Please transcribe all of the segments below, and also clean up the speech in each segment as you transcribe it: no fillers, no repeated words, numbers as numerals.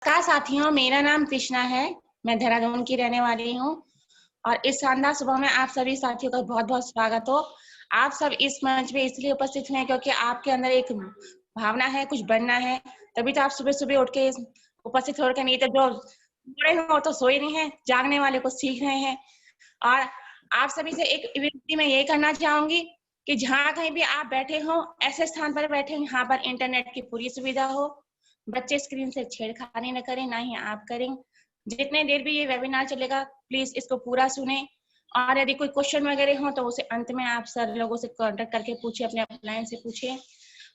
नमस्कार साथियों, मेरा नाम कृष्णा है। मैं देहरादून की रहने वाली हूँ और इस शानदार सुबह में आप सभी साथियों का बहुत-बहुत स्वागत हो। आप सब इस मंच पे इसलिए उपस्थित हैं क्योंकि आपके अंदर एक भावना है, कुछ बनना है, तभी तो आप सुबह-सुबह उठ के उपस्थित होकर, नहीं तो जो सोए हो तो सोए नहीं हैं, जागने वाले को सीख रहे हैं। और आप सभी से एक विनती मैं ये करना चाहूँगी कि जहाँ कहीं भी आप बैठे हो, ऐसे स्थान पर बैठे जहाँ पर इंटरनेट की पूरी सुविधा हो। बच्चे स्क्रीन से छेड़खानी न करें, ना ही आप करें। जितने देर भी ये वेबिनार चलेगा, प्लीज इसको पूरा सुने और यदि कोई क्वेश्चन वगैरह हो तो उसे अंत में आप सर लोगों से कांटेक्ट करके पूछे, अपने अपलाइन से पूछे।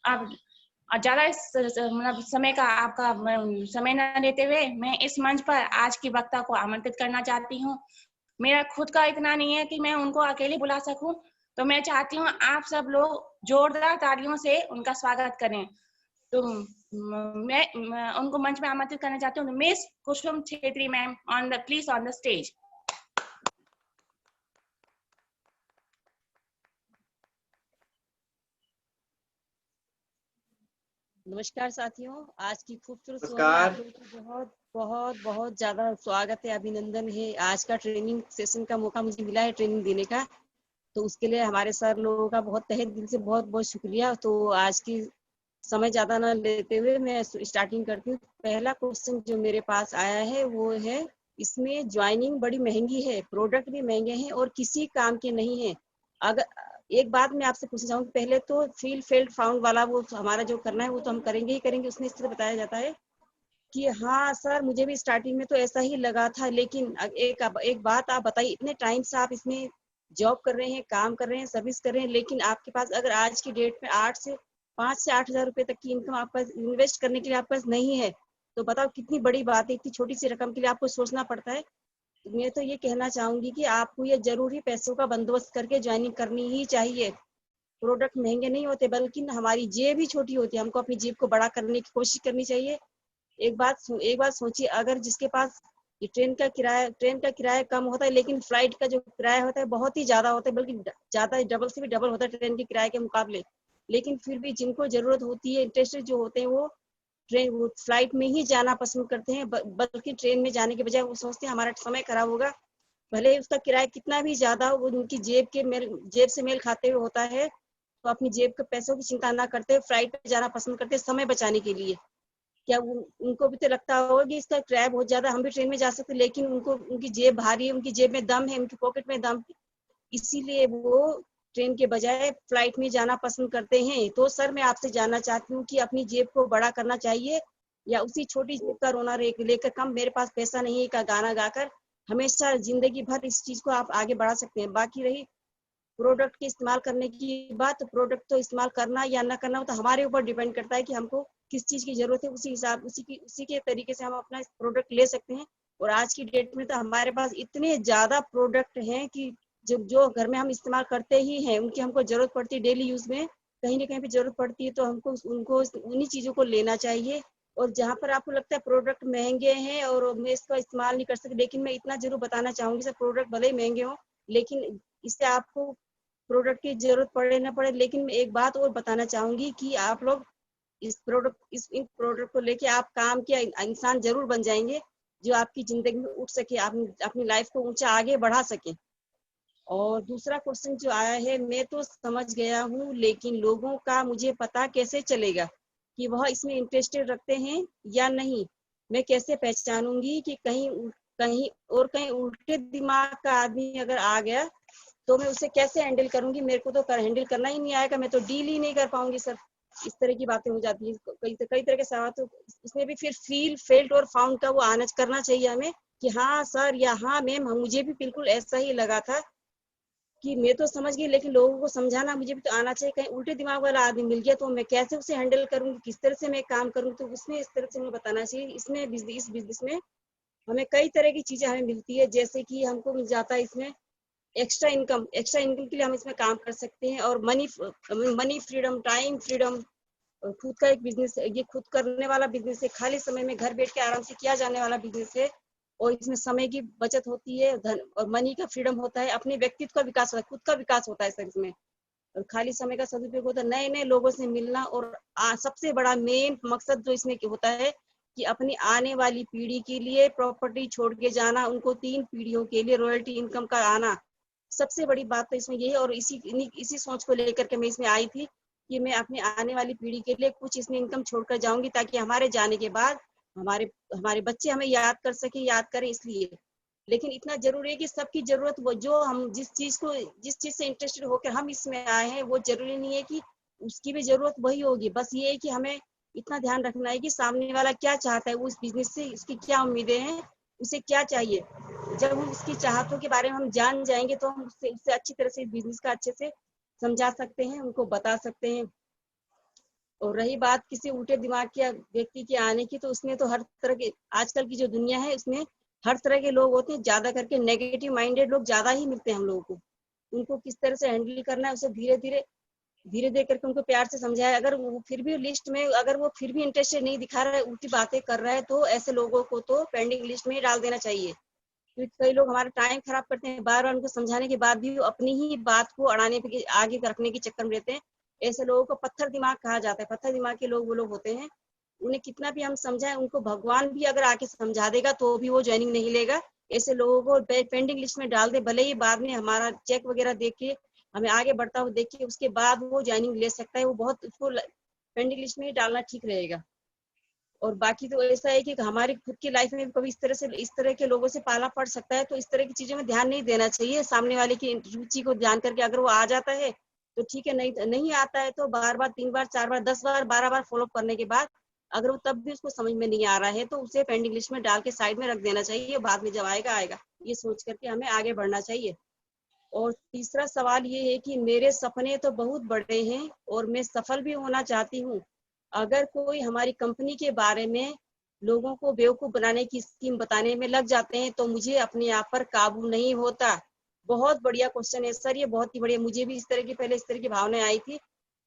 अब ज्यादा मतलब समय का आपका समय न लेते हुए मैं इस मंच पर आज की वक्ता को आमंत्रित करना चाहती हूँ। मेरा खुद का इतना नहीं है कि मैं उनको अकेले बुला सकूं, तो मैं चाहती हूँ आप सब लोग जोरदार तालियों से उनका स्वागत करें। तो मैं उनको मंच में आमंत्रित करना चाहती हूँ। Miss Kusum Chhetri ma'am, on the please on the stage. नमस्कार साथियों, आज की खूबसूरत सुबह में नमस्कार। आप लोगों का बहुत बहुत बहुत ज्यादा स्वागत है, अभिनंदन है। आज का ट्रेनिंग सेशन का मौका मुझे मिला है ट्रेनिंग देने का, तो उसके लिए हमारे सर लोगों का बहुत तहे दिल से बहुत बहुत शुक्रिया। तो आज की समय ज्यादा ना लेते हुए मैं स्टार्टिंग करती हूँ। पहला क्वेश्चन जो मेरे पास आया है वो है, इसमें ज्वाइनिंग बड़ी महंगी है, प्रोडक्ट भी महंगे हैं और किसी काम के नहीं है। अगर एक बात मैं आपसे पूछना चाहूँगी, पहले तो फील फेल्ड फाउंड वाला वो हमारा जो करना है वो तो हम करेंगे ही करेंगे। उसमें इस तरह बताया जाता है कि हाँ सर, मुझे भी स्टार्टिंग में तो ऐसा ही लगा था, लेकिन एक बात आप बताइए, इतने टाइम से आप इसमें जॉब कर रहे हैं, काम कर रहे हैं, सर्विस कर रहे हैं, लेकिन आपके पास अगर आज की डेट में 5 से 8 हजार रुपए तक की इनकम आपके पास इन्वेस्ट करने के लिए आपके पास नहीं है, तो बताओ कितनी बड़ी बात है। इतनी छोटी सी रकम के लिए आपको सोचना पड़ता है। मैं तो ये कहना चाहूंगी कि आपको ये जरूरी पैसों का बंदोबस्त करके ज्वाइनिंग करनी ही चाहिए। प्रोडक्ट महंगे नहीं होते, बल्कि हमारी जेब ही छोटी होती है, हमको अपनी जेब को बड़ा करने की कोशिश करनी चाहिए। एक बात सोचिए, अगर जिसके पास ये ट्रेन का किराया कम होता है, लेकिन फ्लाइट का जो किराया होता है बहुत ही ज्यादा होता है, बल्कि ज्यादा डबल से भी डबल होता है ट्रेन के किराए के मुकाबले, लेकिन फिर भी जिनको जरूरत होती है, इंटरेस्टेड जो होते हैं, वो फ्लाइट में ही जाना पसंद करते हैं, बल्कि ट्रेन में जाने के बजाय वो सोचते हैं हमारा समय खराब होगा, भले ही उसका किराया कितना भी ज्यादा हो, वो उनकी जेब से मेल खाते हुए होता है, तो अपनी जेब के पैसों की चिंता ना करते फ्लाइट पे जाना पसंद करते समय बचाने के लिए। क्या उनको भी तो लगता होगा कि इसका किराया बहुत ज्यादा, हम भी ट्रेन में जा सकते, लेकिन उनको उनकी जेब भारी है, उनकी जेब में दम है, उनकी पॉकेट में दम, इसीलिए वो ट्रेन के बजाय फ्लाइट में जाना पसंद करते हैं। तो सर, मैं आपसे जानना चाहती हूँ कि अपनी जेब को बड़ा करना चाहिए या उसी छोटी जेब का रोना लेकर कम मेरे पास पैसा नहीं है का गाना गाकर हमेशा जिंदगी भर इस चीज को आप आगे बढ़ा सकते हैं। बाकी रही प्रोडक्ट के इस्तेमाल करने की बात, तो प्रोडक्ट तो इस्तेमाल करना या ना करना तो हमारे ऊपर डिपेंड करता है कि हमको किस चीज की जरूरत है, उसी के तरीके से हम अपना प्रोडक्ट ले सकते हैं। और आज की डेट में तो हमारे पास इतने ज्यादा प्रोडक्ट हैं कि जो घर में हम इस्तेमाल करते ही हैं, उनकी हमको जरूरत पड़ती है डेली यूज में, कहीं ना कहीं पे जरूरत पड़ती है, तो हमको उनको उन्हीं चीजों को लेना चाहिए। और जहाँ पर आपको लगता है प्रोडक्ट महंगे हैं और मैं इसका इस्तेमाल नहीं कर सकती, लेकिन मैं इतना जरूर बताना चाहूंगी सर, प्रोडक्ट भले ही महंगे हो, लेकिन इससे आपको प्रोडक्ट की जरूरत पड़े ना पड़े, लेकिन मैं एक बात और बताना चाहूंगी कि आप लोग इन प्रोडक्ट को लेके आप काम के इंसान जरूर बन जाएंगे, जो आपकी जिंदगी में उठ सके, आप अपनी लाइफ को ऊंचा आगे बढ़ा सके। और दूसरा क्वेश्चन जो आया है, मैं तो समझ गया हूँ, लेकिन लोगों का मुझे पता कैसे चलेगा कि वह इसमें इंटरेस्टेड रखते हैं या नहीं। मैं कैसे पहचानूंगी कि कहीं उल्टे दिमाग का आदमी अगर आ गया, तो मैं उसे कैसे हैंडल करूंगी। मेरे को तो हैंडल करना ही नहीं आएगा, मैं तो डील ही नहीं कर पाऊंगी सर। इस तरह की बातें हो जाती है, कई तरह के सवाल। तो इसमें भी फिर फील फेल्ट और फाउंड का वो आना करना चाहिए हमें कि हाँ सर या हाँ मैम, मुझे भी बिल्कुल ऐसा ही लगा था कि मैं तो समझ गई, लेकिन लोगों को समझाना मुझे भी तो आना चाहिए। कहीं उल्टे दिमाग वाला आदमी मिल गया तो मैं कैसे उसे हैंडल करूंगी, किस तरह से मैं काम करूंगी, तो उसमें इस तरह से मुझे बताना चाहिए। इसमें इस बिजनेस में हमें कई तरह की चीजें हमें मिलती है, जैसे कि हमको मिल जाता है इसमें एक्स्ट्रा इनकम के लिए हम इसमें काम कर सकते हैं, और मनी फ्रीडम, टाइम फ्रीडम, खुद का एक बिजनेस है, ये खुद करने वाला बिजनेस है, खाली समय में घर बैठ के आराम से किया जाने वाला बिजनेस है, और इसमें समय की बचत होती है, धन और मनी का फ्रीडम होता है, अपने व्यक्तित्व का विकास होता है, खुद का विकास होता है सर इसमें। और खाली समय का सदुपयोग होता है, नए नए लोगों से मिलना, और सबसे बड़ा मेन मकसद जो इसमें होता है कि अपनी आने वाली पीढ़ी के लिए प्रॉपर्टी छोड़ के जाना, उनको 3 पीढ़ियों के लिए रॉयल्टी इनकम का आना, सबसे बड़ी बात तो इसमें ये है। और इसी सोच को लेकर के मैं इसमें आई थी कि मैं अपनी आने वाली पीढ़ी के लिए कुछ इसमें इनकम छोड़कर जाऊंगी, ताकि हमारे जाने के बाद हमारे हमारे बच्चे हमें याद कर सके, याद करें इसलिए। लेकिन इतना जरूरी है कि सबकी जरूरत, वो जो हम जिस चीज से इंटरेस्टेड होकर हम इसमें आए हैं, वो जरूरी नहीं है कि उसकी भी जरूरत वही होगी। बस ये है कि हमें इतना ध्यान रखना है कि सामने वाला क्या चाहता है, वो उस बिजनेस से उसकी क्या उम्मीदें हैं, उसे क्या चाहिए। जब हम उसकी चाहतों के बारे में हम जान जाएंगे तो हम उससे अच्छी तरह से बिजनेस का अच्छे से समझा सकते हैं, उनको बता सकते हैं। और रही बात किसी उल्टे दिमाग के व्यक्ति के आने की, तो उसमें तो हर तरह के, आजकल की जो दुनिया है उसमें हर तरह के लोग होते हैं। ज्यादा करके नेगेटिव माइंडेड लोग ज्यादा ही मिलते हैं हम लोगों को। उनको किस तरह से हैंडल करना है, उसे धीरे धीरे करके उनको प्यार से समझाया। अगर वो फिर भी लिस्ट में, अगर वो फिर भी इंटरेस्टेड नहीं दिखा रहा है, उल्टी बातें कर रहा है, तो ऐसे लोगों को तो पेंडिंग लिस्ट में ही डाल देना चाहिए। क्योंकि कई लोग हमारा टाइम खराब करते हैं, बार बार उनको समझाने के बाद भी वो अपनी ही बात को अड़ाने पे आगे रखने के चक्कर में रहते हैं। ऐसे लोगों को पत्थर दिमाग कहा जाता है। पत्थर दिमाग के लोग वो लोग होते हैं, उन्हें कितना भी हम समझाएं, उनको भगवान भी अगर आके समझा देगा तो भी वो ज्वाइनिंग नहीं लेगा। ऐसे लोगों को पेंडिंग लिस्ट में डाल दे, भले ही बाद में हमारा चेक वगैरह देख के, हमें आगे बढ़ता हुआ देख के उसके बाद वो ज्वाइनिंग ले सकता है। वो बहुत, उसको पेंडिंग लिस्ट में ही डालना ठीक रहेगा। और बाकी तो ऐसा है कि हमारी खुद की लाइफ में कभी इस तरह के लोगों से पाला पड़ सकता है, तो इस तरह की चीजों में ध्यान नहीं देना चाहिए। सामने वाले की रुचि को ध्यान करके अगर वो आ जाता है तो ठीक है, नहीं आता है तो बार बार, 3 बार, 4 बार, 10 बार, 12 बार फॉलो करने के बाद अगर वो तब भी उसको समझ में नहीं आ रहा है तो उसे पेंडिंग लिस्ट में डाल के साइड में रख देना चाहिए। बाद में जब आएगा आएगा, ये सोच करके हमें आगे बढ़ना चाहिए। और तीसरा सवाल ये है कि मेरे सपने तो बहुत बड़े हैं और मैं सफल भी होना चाहती हूँ। अगर कोई हमारी कंपनी के बारे में लोगों को बेवकूफ बनाने की स्कीम बताने में लग जाते हैं तो मुझे अपने आप पर काबू नहीं होता। बहुत बढ़िया क्वेश्चन है सर, ये बहुत ही बढ़िया। मुझे भी पहले इस तरह की भावनाएं आई थी।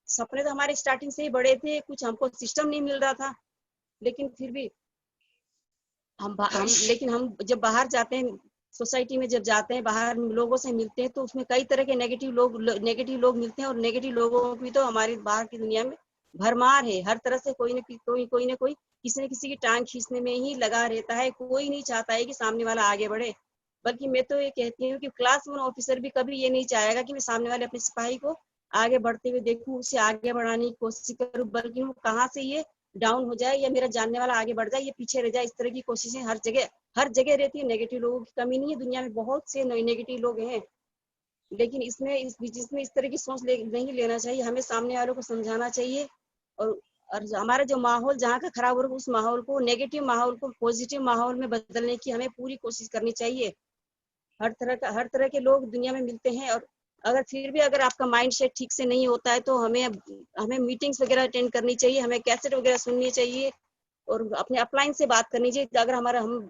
सपने तो हमारे स्टार्टिंग से ही बड़े थे, कुछ हमको सिस्टम नहीं मिल रहा था, लेकिन फिर भी हम जब बाहर जाते हैं, सोसाइटी में जब जाते हैं, बाहर लोगों से मिलते हैं, तो उसमें कई तरह के नेगेटिव लोग मिलते हैं। और नेगेटिव लोगों की तो हमारी बाहर की दुनिया में भरमार है। हर तरह से कोई न कोई किसी न किसी की टांग खींचने में ही लगा रहता है। कोई नहीं चाहता है कि सामने वाला आगे बढ़े। बल्कि मैं तो ये कहती हूँ कि क्लास 1 ऑफिसर भी कभी ये नहीं चाहेगा कि मैं सामने वाले अपने सिपाही को आगे बढ़ते हुए देखूं, उसे आगे बढ़ाने की कोशिश करूं, बल्कि वो कहाँ से ये डाउन हो जाए या मेरा जानने वाला आगे बढ़ जाए, ये पीछे रह जाए। इस तरह की कोशिशें हर जगह रहती है। नेगेटिव लोगों की कमी नहीं है, दुनिया में बहुत से नेगेटिव लोग हैं। लेकिन इसमें इस तरह की सोच नहीं लेना चाहिए। हमें सामने वालों को समझाना चाहिए। और हमारा जो माहौल जहाँ का खराब हो रहा है, उस माहौल को, नेगेटिव माहौल को पॉजिटिव माहौल में बदलने की हमें पूरी कोशिश करनी चाहिए। हर तरह के लोग दुनिया में मिलते हैं। और अगर फिर भी अगर आपका माइंड सेट ठीक से नहीं होता है तो हमें मीटिंग्स वगैरह अटेंड करनी चाहिए, हमें कैसेट वगैरह सुननी चाहिए और अपने अपलाइन से बात करनी चाहिए। अगर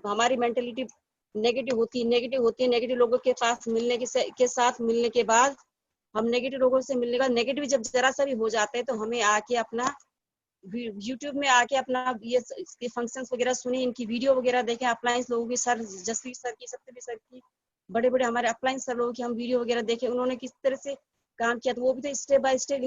हमारी मेंटेलिटी नेगेटिव लोगों के पास के साथ मिलने के बाद, हम नेगेटिव लोगों से मिलने का नेगेटिव जब जरा सा भी हो जाता है तो हमें आके अपना यूट्यूब में आके अपना ये इसके फंक्शंस वगैरह सुने, इनकी वीडियो वगैरह देखें। अपलाइन लोगों की, सर जसवीर सर की, सत्यवीर सर की, बड़े बड़े हमारे अपलाइन सर लोगों की हम वीडियो वगैरह देखें, उन्होंने किस तरह से काम किया। तो वो भी तो स्टेप बाय स्टेप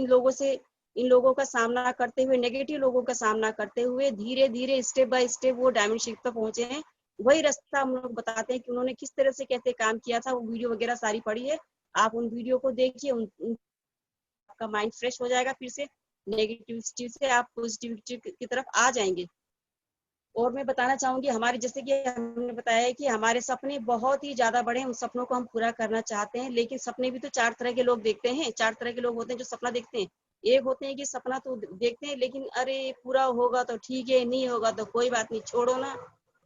इन लोगों का सामना करते हुए, नेगेटिव लोगों का सामना करते हुए धीरे धीरे स्टेप बाय स्टेप वो डायमंड शिप तक पहुंचे हैं। वही रास्ता हम लोग बताते हैं कि उन्होंने किस तरह से कैसे काम किया था। वो वीडियो वगैरह सारी पड़ी है, आप उन वीडियो को देखिए, आपका माइंड फ्रेश हो जाएगा। फिर से नेगेटिविटी से आप पॉजिटिविटी की तरफ आ जाएंगे। और मैं बताना चाहूंगी, हमारे जैसे कि हमने बताया है कि हमारे सपने बहुत ही ज्यादा बड़े हैं, उन सपनों को हम पूरा करना चाहते हैं। लेकिन सपने भी तो 4 तरह के लोग देखते हैं। 4 तरह के लोग होते हैं जो सपना देखते हैं। एक होते हैं कि सपना तो देखते हैं लेकिन अरे पूरा होगा तो ठीक है, नहीं होगा तो कोई बात नहीं, छोड़ो ना,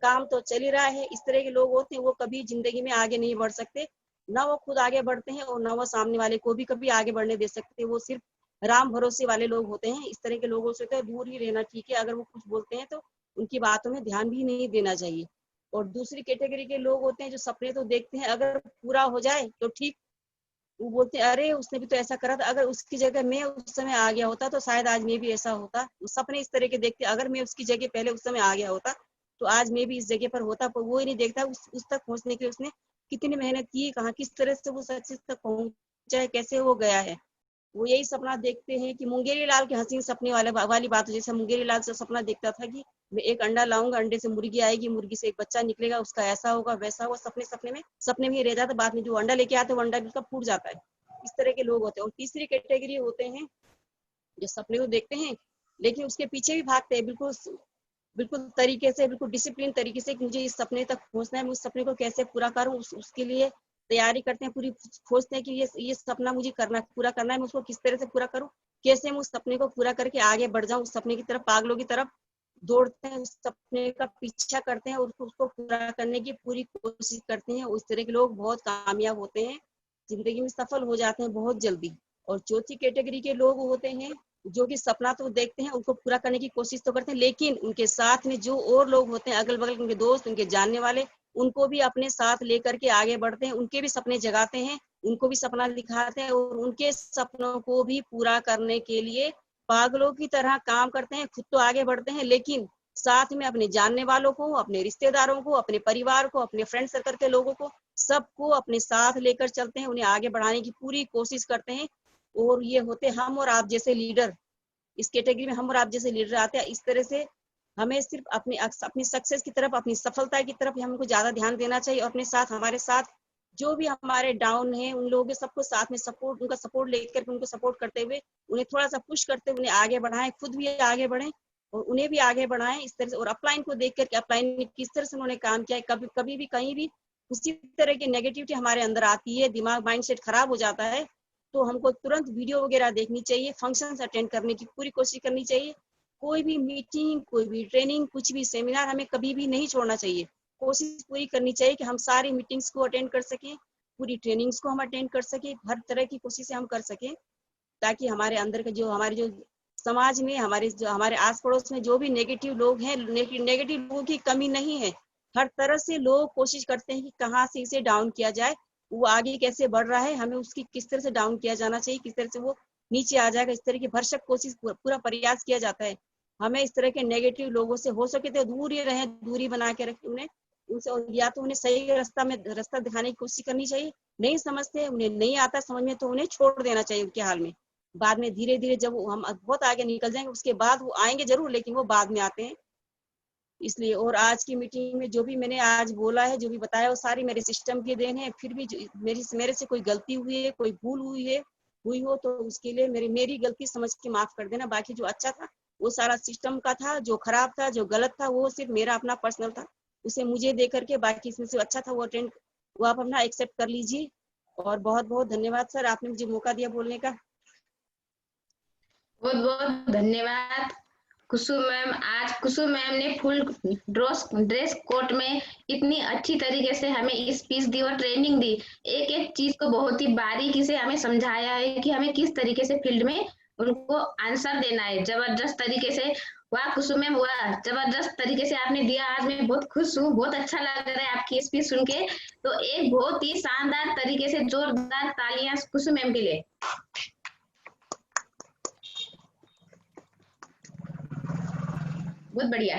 काम तो चल ही रहा है। इस तरह के लोग होते हैं, वो कभी जिंदगी में आगे नहीं बढ़ सकते। ना वो खुद आगे बढ़ते हैं और ना वो सामने वाले को भी कभी आगे बढ़ने दे सकते। वो सिर्फ राम भरोसे वाले लोग होते हैं। इस तरह के लोगों से तो दूर ही रहना ठीक है। अगर वो कुछ बोलते हैं तो उनकी बातों में ध्यान भी नहीं देना चाहिए। और दूसरी कैटेगरी के लोग होते हैं जो सपने तो देखते हैं, अगर पूरा हो जाए तो ठीक, वो बोलते हैं अरे उसने भी तो ऐसा करा था, अगर उसकी जगह मैं उस समय आ गया होता तो शायद आज मैं भी ऐसा होता। सपने इस तरह के देखते, अगर मैं उसकी जगह पहले उस समय आ गया होता तो आज मैं भी इस जगह पर होता। पर वो ही नहीं देखता उस तक पहुंचने के लिए उसने कितनी मेहनत की, कहाँ किस तरह से वो सक्सेस तक पहुंचा है, कैसे वो गया है। वो यही सपना देखते हैं कि मुंगेरी लाल के हसीन सपने वाली बात हो। जैसे मुंगेरी लाल से सपना देखता था कि मैं एक अंडा लाऊंगा, अंडे से मुर्गी आएगी, मुर्गी से एक बच्चा निकलेगा, उसका ऐसा होगा वैसा होगा, सपने में ही रह जाता। बाद में जो अंडा लेके आते हैं वो अंडा भी उसका फूट जाता है। इस तरह के लोग होते हैं। और तीसरी कैटेगरी होते हैं जो सपने को देखते हैं लेकिन उसके पीछे भी भागते हैं, बिल्कुल तरीके से, बिल्कुल डिसिप्लिन तरीके से कि मुझे इस सपने तक पहुंचना है, मैं उस सपने को कैसे पूरा करूं, उसके लिए तैयारी करते हैं, पूरी खोजते हैं कि ये सपना मुझे पूरा करना है, मैं उसको किस तरह से पूरा करूं, कैसे मैं उस सपने को पूरा करके आगे बढ़ जाऊं, उस सपने की तरफ, पागलों की तरफ दौड़ते हैं, उस सपने का पीछा करते हैं और उसको पूरा करने की पूरी कोशिश करते हैं। उस तरह के लोग बहुत कामयाब होते हैं, जिंदगी में सफल हो जाते हैं बहुत जल्दी। और चौथी कैटेगरी के लोग होते हैं जो कि सपना तो देखते हैं, उनको पूरा करने की कोशिश तो करते हैं, लेकिन उनके साथ में जो और लोग होते हैं, अगल बगल उनके दोस्त, उनके जानने वाले, उनको भी अपने साथ लेकर के आगे बढ़ते हैं, उनके भी सपने जगाते हैं, उनको भी सपना दिखाते हैं और उनके सपनों को भी पूरा करने के लिए पागलों की तरह काम करते हैं। खुद तो आगे बढ़ते हैं लेकिन साथ में अपने जानने वालों को, अपने रिश्तेदारों को, अपने परिवार को, अपने फ्रेंड सर्कल के लोगों को, सबको अपने साथ लेकर चलते हैं, उन्हें आगे बढ़ाने की पूरी कोशिश करते हैं। और ये होते हम और आप जैसे लीडर, इस कैटेगरी में हम और आप जैसे लीडर आते हैं। इस तरह से हमें सिर्फ अपनी सक्सेस की तरफ, अपनी सफलता की तरफ हमको ज्यादा ध्यान देना चाहिए और अपने साथ, हमारे साथ जो भी हमारे डाउन है उन लोगों के सबको साथ में सपोर्ट, उनका सपोर्ट लेकर, उनको सपोर्ट करते हुए, उन्हें थोड़ा सा पुश करते हुए उन्हें आगे बढ़ाएं, खुद भी आगे बढ़ें और उन्हें भी आगे बढ़ाएं इस तरह से। और अपलाइन को देख करके, अपलाइन में किस तरह से उन्होंने काम किया है, कभी कभी भी कहीं भी उसी तरह की नेगेटिविटी हमारे अंदर आती है, दिमाग माइंडसेट खराब हो जाता है, तो हमको तुरंत वीडियो वगैरह देखनी चाहिए, फंक्शंस अटेंड करने की पूरी कोशिश करनी चाहिए। कोई भी मीटिंग, कोई भी ट्रेनिंग, कुछ भी सेमिनार हमें कभी भी नहीं छोड़ना चाहिए। कोशिश पूरी करनी चाहिए कि हम सारी मीटिंग्स को अटेंड कर सकें, पूरी ट्रेनिंग्स को हम अटेंड कर सकें, हर तरह की कोशिश हम कर सकें, ताकि हमारे अंदर का जो, हमारे जो समाज में, हमारे आस पड़ोस में जो भी नेगेटिव लोग हैं, नेगेटिव लोगों की कमी नहीं है। हर तरह से लोग कोशिश करते हैं कि कहाँ से इसे डाउन किया जाए, वो आगे कैसे बढ़ रहा है, हमें उसकी किस तरह से डाउन किया जाना चाहिए, किस तरह से वो नीचे आ जाएगा, इस तरह की भरसक कोशिश, पूरा प्रयास किया जाता है। हमें इस तरह के नेगेटिव लोगों से हो सके तो दूर ही रहें, दूरी बना के रखें उन्हें, उनसे, या तो उन्हें सही रास्ता दिखाने की कोशिश करनी चाहिए। नहीं समझते, उन्हें नहीं आता समझ में, तो उन्हें छोड़ देना चाहिए उनके हाल में। बाद में धीरे धीरे जब हम बहुत आगे निकल जाएंगे उसके बाद वो आएंगे जरूर, लेकिन वो बाद में आते हैं। इसलिए, और आज की मीटिंग में जो भी मैंने आज बोला है, जो भी बताया, वो सारी मेरे सिस्टम की देन है। फिर भी मेरे से कोई गलती हुई है, कोई भूल हुई हो तो उसके लिए मेरी गलती समझ के माफ कर देना। बाकी जो अच्छा था वो सारा सिस्टम का था, जो खराब था, जो गलत था, वो सिर्फ मेरा अपना पर्सनल था, उसे मुझे दे करके, बाकी इसमें से अच्छा था वो आप अपना एक्सेप्ट कर लीजिए। और बहुत बहुत धन्यवाद सर, आपने मुझे मौका दिया बोलने का। बहुत बहुत धन्यवाद कुसुम मैम। आज कुसुम मैम ने फुल ड्रेस कोड में इतनी अच्छी तरीके से हमें स्पीच दी और ट्रेनिंग दी, एक एक चीज को बहुत ही बारीकी से हमें समझाया है कि हमें किस तरीके से फील्ड में उनको आंसर देना है। जबरदस्त तरीके से, वाह कुसुम मैम वाह, जबरदस्त तरीके से आपने दिया। आज मैं बहुत खुश हूँ, बहुत अच्छा लग रहा है आपकी स्पीच सुन के। तो एक बहुत ही शानदार तरीके से जोरदार तालियां कुसुम मैम के लिए। बहुत बढ़िया।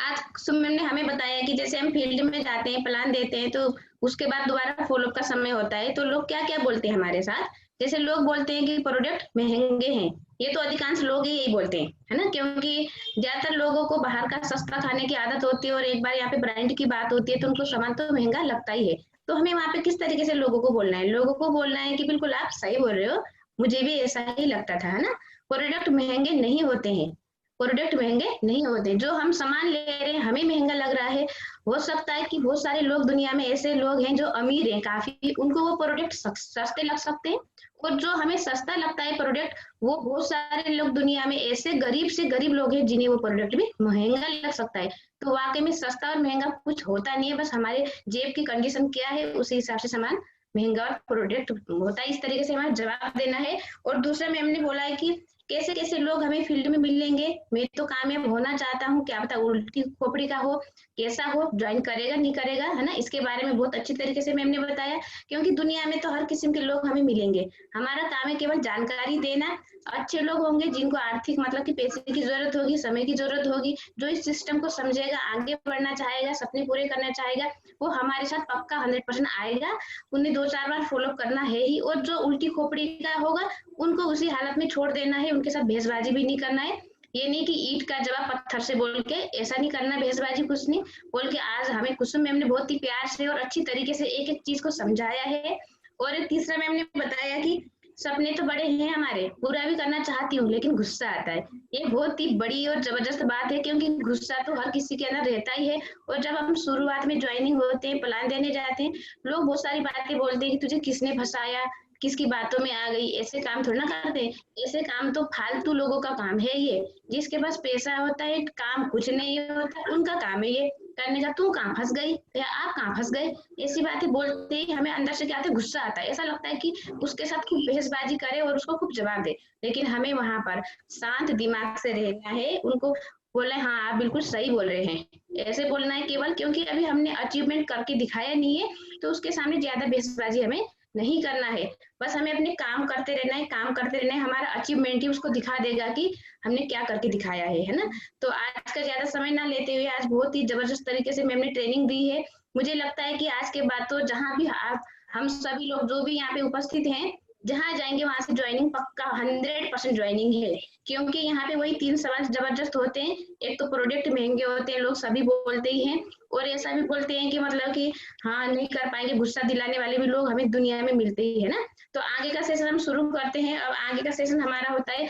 आज कुसुम मैम ने हमें बताया कि जैसे हम फील्ड में जाते हैं, प्लान देते हैं, तो उसके बाद दोबारा फॉलोअप का समय होता है, तो लोग क्या क्या बोलते हैं हमारे साथ। जैसे लोग बोलते हैं कि प्रोडक्ट महंगे हैं, ये तो अधिकांश लोग ही यही बोलते हैं, है ना, क्योंकि ज्यादातर लोगों को बाहर का सस्ता खाने की आदत होती है और एक बार यहाँ पे ब्रांड की बात होती है तो उनको सामान तो महंगा लगता ही है। तो हमें वहाँ पे किस तरीके से लोगों को बोलना है, लोगों को बोलना है कि बिल्कुल आप सही बोल रहे हो, मुझे भी ऐसा ही लगता था, है ना, प्रोडक्ट महंगे नहीं होते हैं, प्रोडक्ट महंगे नहीं होते, जो हम सामान ले रहे हैं हमें महंगा लग रहा है। हो सकता है कि बहुत सारे लोग दुनिया में ऐसे लोग हैं जो अमीर हैं काफी, उनको वो प्रोडक्ट सस्ते लग सकते हैं, और जो हमें सस्ता लगता है प्रोडक्ट, वो बहुत सारे लोग दुनिया में ऐसे गरीब से गरीब लोग हैं जिन्हें वो प्रोडक्ट भी महंगा लग सकता है। तो वाकई में सस्ता और महंगा कुछ होता नहीं है, बस हमारे जेब की कंडीशन क्या है उसी हिसाब से सामान महंगा और प्रोडक्ट होता है। इस तरीके से हमें जवाब देना है। और दूसरा मैम ने बोला है कि कैसे कैसे लोग हमें फील्ड में मिलेंगे, मैं तो कामयाब होना चाहता हूँ, क्या पता उल्टी खोपड़ी का हो, कैसा हो, ज्वाइन करेगा नहीं करेगा, है ना, इसके बारे में बहुत अच्छी तरीके से मैम ने बताया। क्योंकि दुनिया में तो हर किस्म के लोग हमें मिलेंगे, हमारा काम है केवल जानकारी देना, अच्छे लोग होंगे जिनको आर्थिक मतलब कि पैसे की जरूरत होगी, समय की जरूरत होगी, जो इस सिस्टम को समझेगा, आगे बढ़ना चाहेगा, सपने पूरे करना चाहेगा, वो हमारे साथ पक्का 100% आएगा। उन्हें 2-4 बार फॉलो करना है ही, और जो उल्टी खोपड़ी का होगा उनको उसी हालत में छोड़ देना है, उनके साथ भेजबाजी भी नहीं करना है। ये नहीं कि ईंट का जवाब पत्थर से बोल के, ऐसा नहीं करना, भेजबाजी कुछ नहीं बोल के। आज हमें कुसुम मैम ने बहुत ही प्यार से और अच्छी तरीके से एक एक चीज को समझाया है। और तीसरा मैम ने बताया कि सपने तो बड़े हैं हमारे, पूरा भी करना चाहती हूँ, लेकिन गुस्सा आता है। ये बहुत ही बड़ी और जबरदस्त बात है, क्योंकि गुस्सा तो हर किसी के अंदर रहता ही है। और जब हम शुरुआत में ज्वाइनिंग होते हैं, प्लान देने जाते हैं, लोग बहुत सारी बातें बोलते हैं कि तुझे किसने फंसाया, किसकी बातों में आ गई। ऐसे काम थोड़ा ना करते हैं, ऐसे काम तो फालतू लोगों का काम है। ये जिसके पास पैसा होता है, काम कुछ नहीं होता, उनका काम है ये करने का। तू कहाँ फंस गई या आप कहाँ फंस गए, ऐसी बातें बोलते ही हमें अंदर से क्या आता है, गुस्सा आता है। ऐसा लगता है कि उसके साथ खूब बहसबाजी करे और उसको खूब जवाब दे। लेकिन हमें वहां पर शांत दिमाग से रहना है, उनको बोले हाँ आप बिल्कुल सही बोल रहे हैं, ऐसे बोलना है केवल, क्योंकि अभी हमने अचीवमेंट करके दिखाया नहीं है, तो उसके सामने ज्यादा बहसबाजी हमें नहीं करना है। बस हमें अपने काम करते रहना है, काम करते रहना है। हमारा अचीवमेंट ही उसको दिखा देगा कि हमने क्या करके दिखाया है ना। तो आज का ज्यादा समय ना लेते हुए, आज बहुत ही जबरदस्त तरीके से मैम ने ट्रेनिंग दी है। मुझे लगता है कि आज के बाद तो जहाँ भी आप, हम सभी लोग जो भी यहाँ पे उपस्थित हैं, जहाँ जाएंगे वहां से ज्वाइनिंग पक्का 100% ज्वाइनिंग है। क्योंकि यहाँ पे वही 3 सवाल जबरदस्त होते हैं। एक तो प्रोडक्ट महंगे होते हैं, लोग सभी बोलते ही हैं, और ऐसा भी बोलते हैं कि मतलब कि हाँ नहीं कर पाएंगे, गुस्सा दिलाने वाले भी लोग हमें दुनिया में मिलते ही है ना। तो आगे का सेशन हम शुरू करते हैं। अब आगे का सेशन हमारा होता है